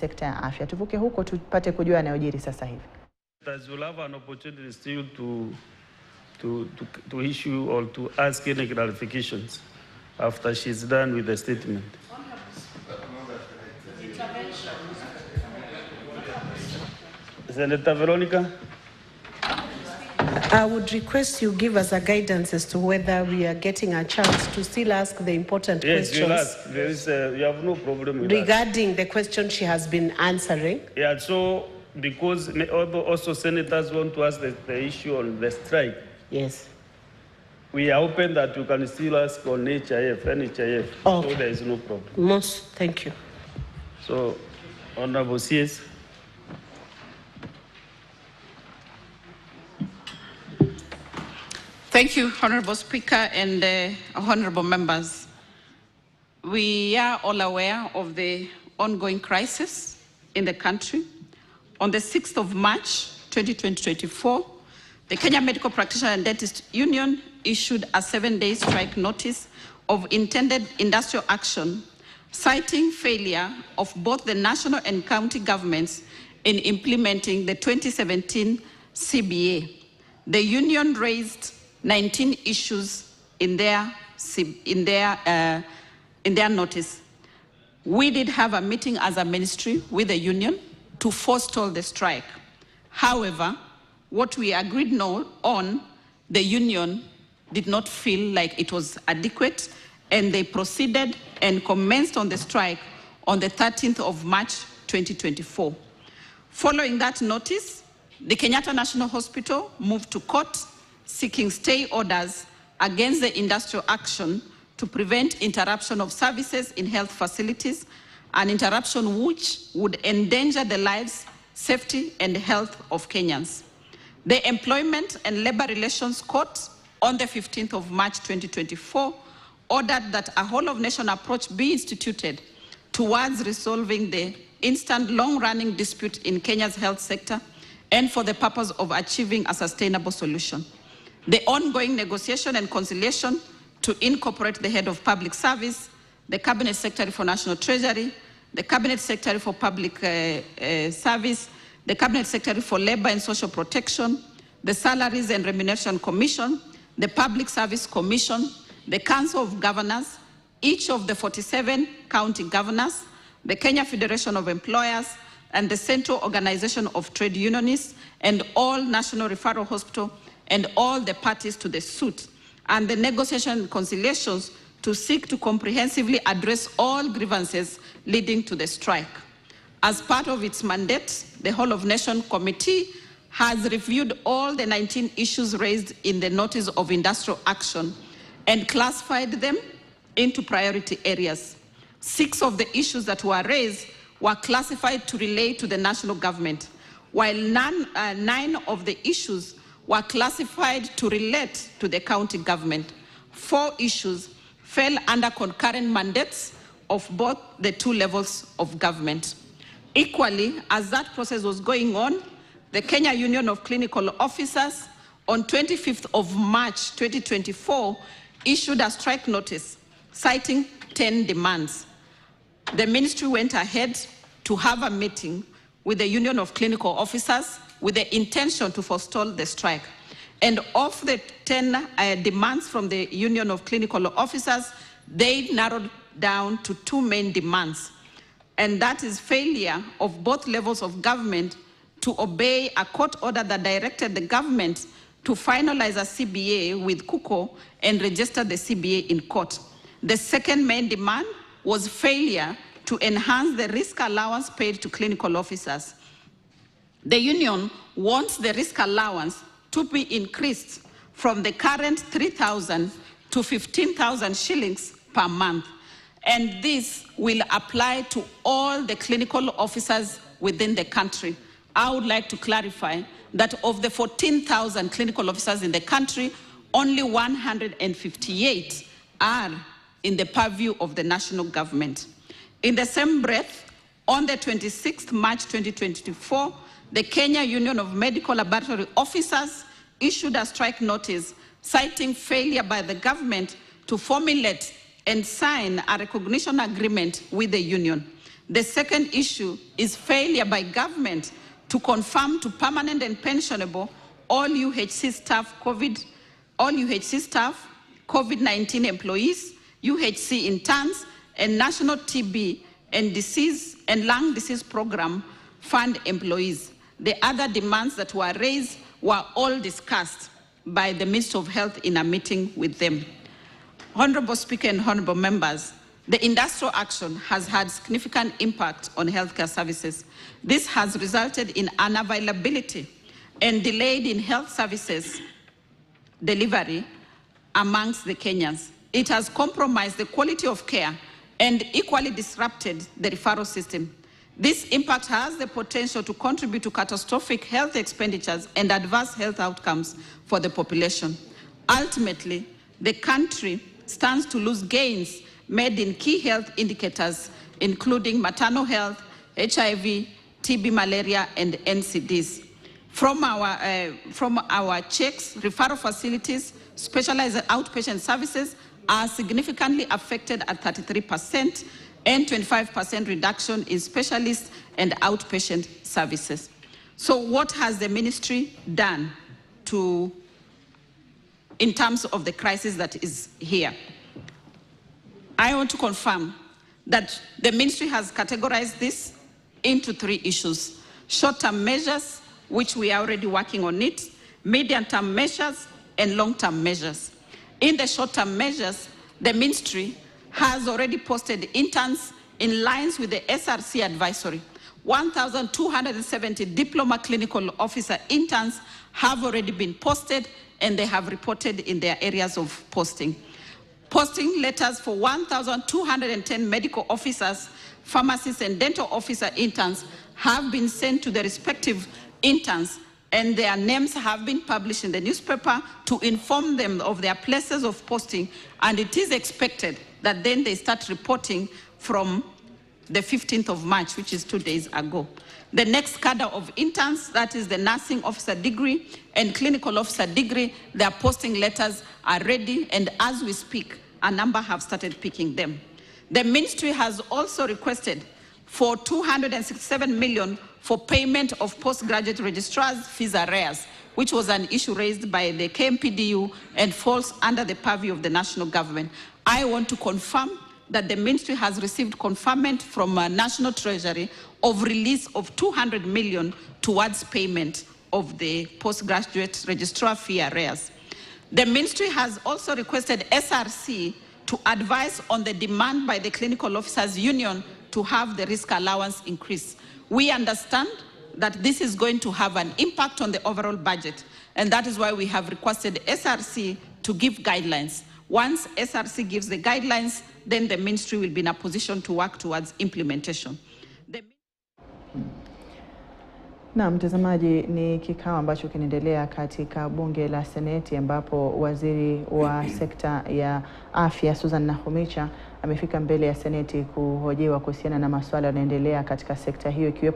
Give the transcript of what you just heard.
sekta ya afya. Tuvuke huko tupate kujua yanayojiri sasa hivi. You'll have an opportunity still to issue or to ask any clarifications after she's done with the statement. Senator Veronica? I would request you give us a guidance as to whether we are getting a chance to still ask the important questions. Yes, you'll ask. You have no problem with regarding the question she has been answering. Yeah, so because also senators want to ask the issue on the strike. Yes. We are open that you can still ask on NHIF. Okay. So there is no problem. Thank you. So, Honorable CS. Thank you, Honorable Speaker and honorable members. We are all aware of the ongoing crisis in the country. On the 6th of March, 2024, the Kenya Medical Practitioner and Dentist Union issued a 7-day strike notice of intended industrial action, citing failure of both the national and county governments in implementing the 2017 CBA. The union raised 19 issues in their notice. We did have a meeting as a ministry with the union to forestall the strike. However, what we agreed on, the union did not feel like it was adequate, and they proceeded and commenced on the strike on the 13th of March 2024. Following that notice, the Kenyatta National Hospital moved to court seeking stay orders against the industrial action to prevent interruption of services in health facilities, an interruption which would endanger the lives, safety, and health of Kenyans. The Employment and Labor Relations Court on the 15th of March 2024 ordered that a whole-of-nation approach be instituted towards resolving the instant long-running dispute in Kenya's health sector and for the purpose of achieving a sustainable solution. The ongoing negotiation and conciliation to incorporate the head of public service, the Cabinet Secretary for National Treasury, the Cabinet Secretary for Public Service, the Cabinet Secretary for Labor and Social Protection, the Salaries and Remuneration Commission, the Public Service Commission, the Council of Governors, each of the 47 county governors, the Kenya Federation of Employers, and the Central Organization of Trade Unionists, and all National Referral Hospital, and all the parties to the suit, and the negotiation and conciliations to seek to comprehensively address all grievances leading to the strike. As part of its mandate, the Whole of Nation Committee has reviewed all the 19 issues raised in the Notice of Industrial Action and classified them into priority areas. 6 of the issues that were raised were classified to relate to the national government, while 9 of the issues were classified to relate to the county government. 4 issues fell under concurrent mandates of both the 2 levels of government. Equally, as that process was going on, the Kenya Union of Clinical Officers on 25th of March 2024 issued a strike notice citing 10 demands. The ministry went ahead to have a meeting with the Union of Clinical Officers with the intention to forestall the strike. And of the 10 demands from the Union of Clinical Officers, they narrowed down to 2 main demands. And that is failure of both levels of government to obey a court order that directed the government to finalize a CBA with KUKO and register the CBA in court. The second main demand was failure to enhance the risk allowance paid to clinical officers. The union wants the risk allowance to be increased from the current 3,000 to 15,000 shillings per month. And this will apply to all the clinical officers within the country. I would like to clarify that of the 14,000 clinical officers in the country, only 158 are in the purview of the national government. In the same breath, on the 26th March 2024, the Kenya Union of Medical Laboratory Officers issued a strike notice citing failure by the government to formulate and sign a recognition agreement with the union. The second issue is failure by government to confirm to permanent and pensionable all UHC staff, COVID-19 employees, UHC interns, and National TB and Lung Disease Program Fund employees. The other demands that were raised were all discussed by the Minister of Health in a meeting with them. Honorable Speaker and honorable members, the industrial action has had significant impact on healthcare services. This has resulted in unavailability and delayed in health services delivery amongst the Kenyans. It has compromised the quality of care and equally disrupted the referral system. This impact has the potential to contribute to catastrophic health expenditures and adverse health outcomes for the population. Ultimately, the country stands to lose gains made in key health indicators, including maternal health, HIV, TB, malaria, and NCDs. From our checks, referral facilities, specialized outpatient services are significantly affected at 33% and 25% reduction in specialist and outpatient services. So what has the ministry done in terms of the crisis that is here? I want to confirm that the ministry has categorized this into 3 issues: short-term measures, which we are already working on it, medium-term measures, and long-term measures. In the short-term measures, the ministry has already posted interns in lines with the SRC advisory. 1,270 diploma clinical officer interns have already been posted, and they have reported in their areas of posting. Posting letters for 1,210 medical officers, pharmacists, and dental officer interns have been sent to the respective interns, and their names have been published in the newspaper to inform them of their places of posting, and it is expected that then they start reporting from the 15th of March, which is 2 days ago. The next cadre of interns, that is the nursing officer degree and clinical officer degree, their posting letters are ready, and as we speak, a number have started picking them. The ministry has also requested for 267 million for payment of postgraduate registrars' fees arrears, which was an issue raised by the KMPDU and falls under the purview of the national government. I want to confirm that the ministry has received confirmation from National Treasury of release of 200 million towards payment of the postgraduate registrar fee arrears. The ministry has also requested SRC to advise on the demand by the Clinical Officers Union to have the risk allowance increase. We understand that this is going to have an impact on the overall budget, and that is why we have requested SRC to give guidelines. Once SRC gives the guidelines, then the ministry will be in a position to work towards implementation. Na mtazamaji, ni kikao ambacho kinaendelea katika bunge la Seneti, ambapo waziri wa sekta ya afya Susan Nakhumicha amefika mbele ya Seneti kuhojiwa kuhusiana na masuala yanayoendelea katika sekta hiyo, ikiwepo